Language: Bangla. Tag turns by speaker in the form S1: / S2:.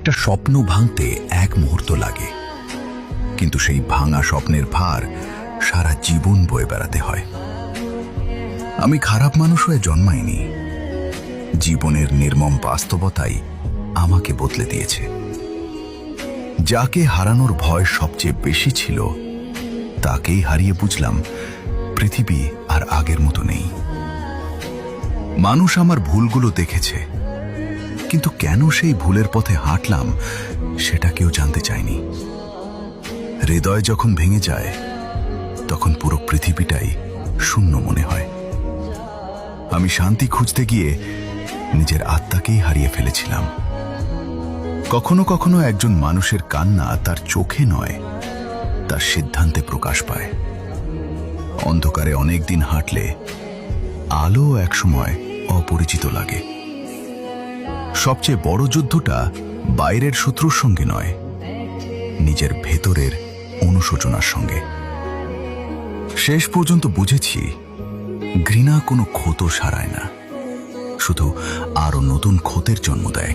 S1: একটা স্বপ্ন ভাঙতে এক মুহূর্ত লাগে, কিন্তু সেই ভাঙা স্বপ্নের ভার সারা জীবন বয়ে বেড়াতে হয়। আমি খারাপ মানুষ হয়ে জন্মাইনি, জীবনের নির্মম বাস্তবতাই আমাকে বদলে দিয়েছে। যাকে হারানোর ভয় সবচেয়ে বেশি ছিল, তাকেই হারিয়ে বুঝলাম পৃথিবী আর আগের মতো নেই। মানুষ আমার ভুলগুলো দেখেছে, কিন্তু কেন সেই ভুলের পথে হাঁটলাম সেটা কেউ জানতে চায়নি। হৃদয় যখন ভেঙে যায়, তখন পুরো পৃথিবীটাই শূন্য মনে হয়। আমি শান্তি খুঁজতে গিয়ে নিজের আত্মাকেই হারিয়ে ফেলেছিলাম। কখনো কখনো একজন মানুষের কান্না তার চোখে নয়, তার সিদ্ধান্তে প্রকাশ পায়। অন্ধকারে অনেক দিন হাঁটলে আলো একসময় অপরিচিত লাগে। সবচেয়ে বড় যুদ্ধটা বাইরের শত্রুর সঙ্গে নয়, নিজের ভেতরের অনুশোচনার সঙ্গে। শেষ পর্যন্ত বুঝেছি, ঘৃণা কোনো ক্ষত সারায় না, শুধু আরো নতুন ক্ষতের জন্ম দেয়।